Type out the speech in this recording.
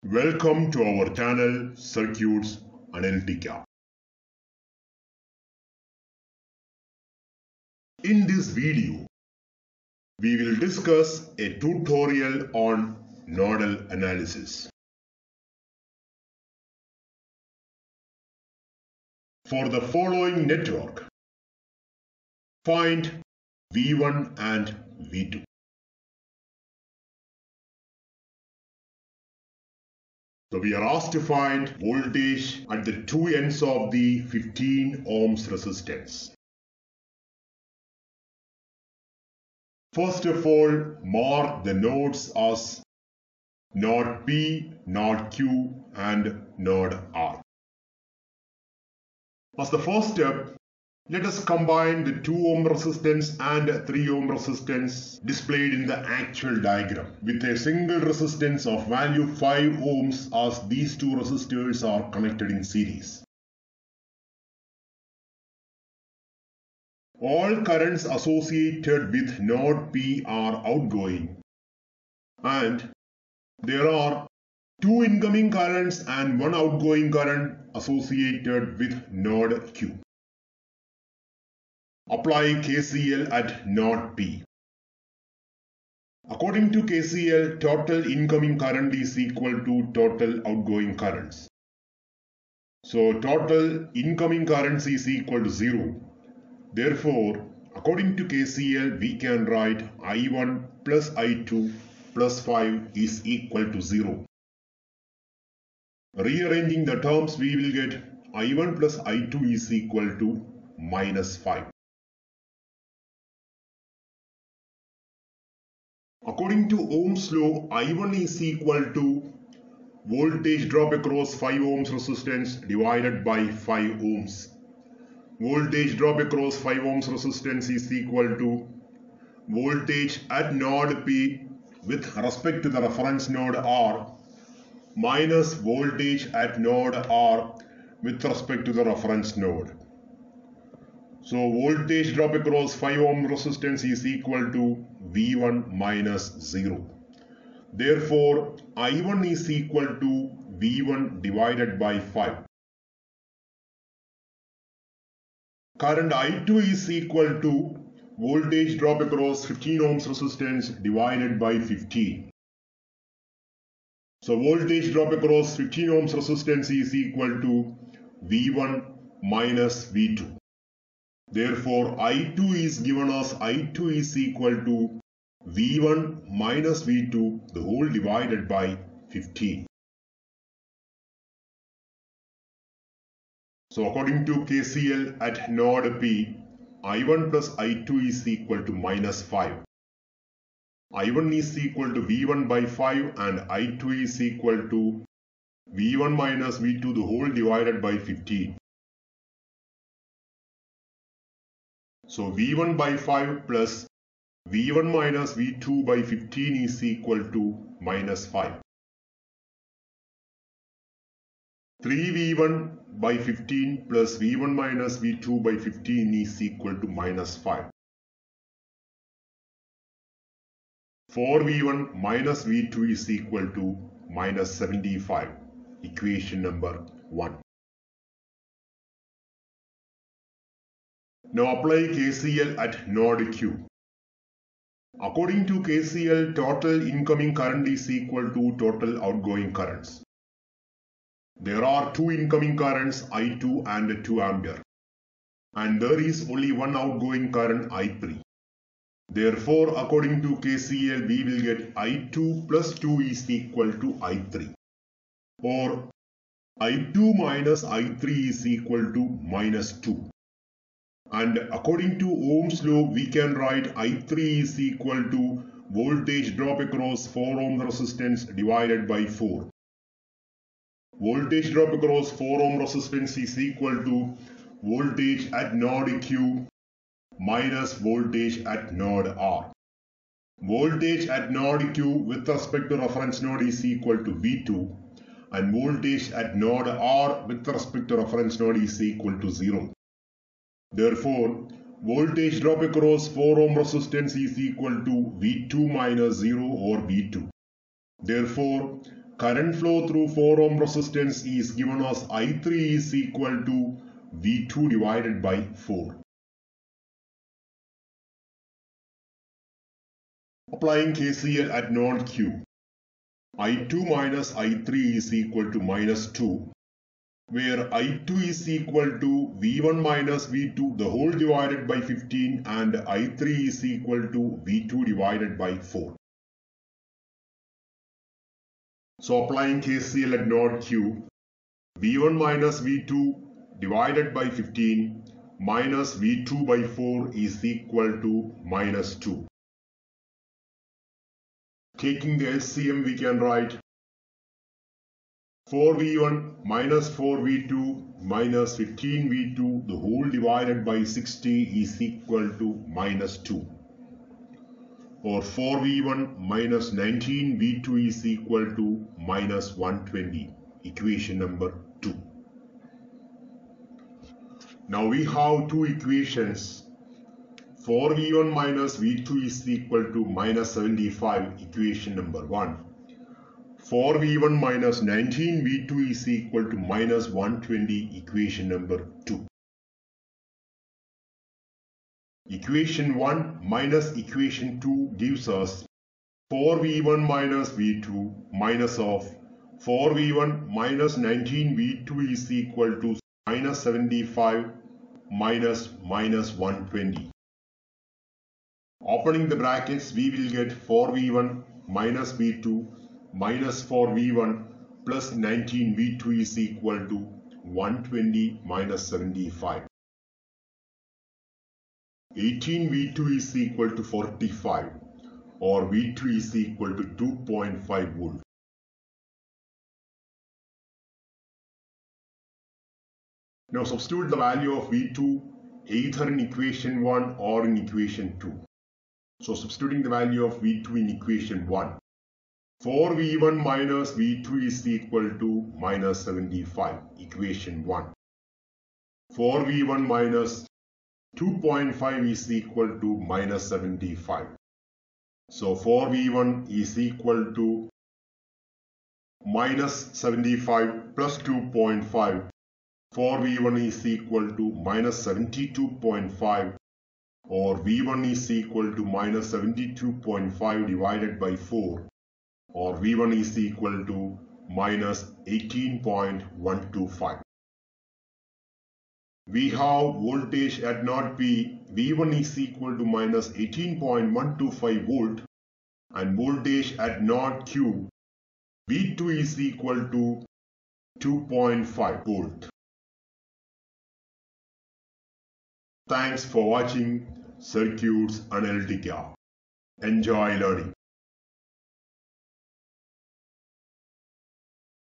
Welcome to our channel Circuits Analytica. In this video, we will discuss a tutorial on nodal analysis. For the following network, find V1 and V2. So we are asked to find voltage at the two ends of the 15 ohms resistance. First of all, mark the nodes as node P, node Q and node R. As the first step, let us combine the 2 ohm resistance and 3 ohm resistance displayed in the actual diagram with a single resistance of value 5 ohms as these two resistors are connected in series. All currents associated with node P are outgoing and there are 2 incoming currents and 1 outgoing current associated with node Q. Apply KCL at node P. According to KCL, total incoming current is equal to total outgoing currents. So total incoming currents is equal to 0. Therefore, according to KCL, we can write I1 plus I2 plus 5 is equal to 0. Rearranging the terms, we will get I1 plus I2 is equal to minus 5. According to Ohm's law, I1 is equal to voltage drop across 5 ohms resistance divided by 5 ohms. Voltage drop across 5 ohms resistance is equal to voltage at node P with respect to the reference node R minus voltage at node R with respect to the reference node. So voltage drop across 5 ohm resistance is equal to V1 minus 0. Therefore, I1 is equal to V1 divided by 5. Current I2 is equal to voltage drop across 15 ohms resistance divided by 15. So voltage drop across 15 ohms resistance is equal to V1 minus V2. Therefore, I2 is given as I2 is equal to V1 minus V2 the whole divided by 15. So according to KCL at node P, I1 plus I2 is equal to minus 5. I1 is equal to V1 by 5 and I2 is equal to V1 minus V2 the whole divided by 15. So V1 by 5 plus V1 minus V2 by 15 is equal to minus 5. 3V1 by 15 plus V1 minus V2 by 15 is equal to minus 5. 4V1 minus V2 is equal to minus 75. Equation number 1. Now apply KCL at node Q. According to KCL, total incoming current is equal to total outgoing currents. There are 2 incoming currents I2 and 2 ampere. And there is only 1 outgoing current I3. Therefore, according to KCL, we will get I2 plus 2 is equal to I3. Or I2 minus I3 is equal to minus 2. And according to Ohm's law, we can write I3 is equal to voltage drop across 4 ohm resistance divided by 4. Voltage drop across 4 ohm resistance is equal to voltage at node Q minus voltage at node R. Voltage at node Q with respect to reference node is equal to V2 and voltage at node R with respect to reference node is equal to 0. Therefore, voltage drop across 4 ohm resistance is equal to V2 minus 0 or V2. Therefore, current flow through 4 ohm resistance is given as I3 is equal to V2 divided by 4. Applying KCL at node Q, I2 minus I3 is equal to minus 2, where I2 is equal to V1 minus V2 the whole divided by 15 and I3 is equal to V2 divided by 4. So applying KCL at node Q, V1 minus V2 divided by 15 minus V2 by 4 is equal to minus 2. Taking the LCM, we can write 4V1 minus 4V2 minus 15V2 the whole divided by 60 is equal to minus 2. Or 4V1 minus 19V2 is equal to minus 120. Equation number 2. Now we have two equations. 4V1 minus V2 is equal to minus 75, equation number 1. 4V1 minus 19V2 is equal to minus 120, equation number 2. Equation 1 minus equation 2 gives us 4V1 minus V2 minus of 4V1 minus 19V2 is equal to minus 75 minus 120. Opening the brackets, we will get 4V1 minus V2 minus 4V1 plus 19V2 is equal to 120 minus 75. 18V2 is equal to 45, or V2 is equal to 2.5 volt. Now substitute the value of V2 either in equation 1 or in equation 2. So substituting the value of V2 in equation 1, 4V1 minus V2 is equal to minus 75, equation 1. 4V1 minus 2.5 is equal to minus 75. So 4V1 is equal to minus 75 plus 2.5. 4V1 is equal to minus 72.5, or V1 is equal to minus 72.5 divided by 4, or V1 is equal to minus 18.125. We have voltage at node P, V1 is equal to minus 18.125 volt, and voltage at node Q, V2 is equal to 2.5 volt. Thanks for watching Circuits Analytica. Enjoy learning.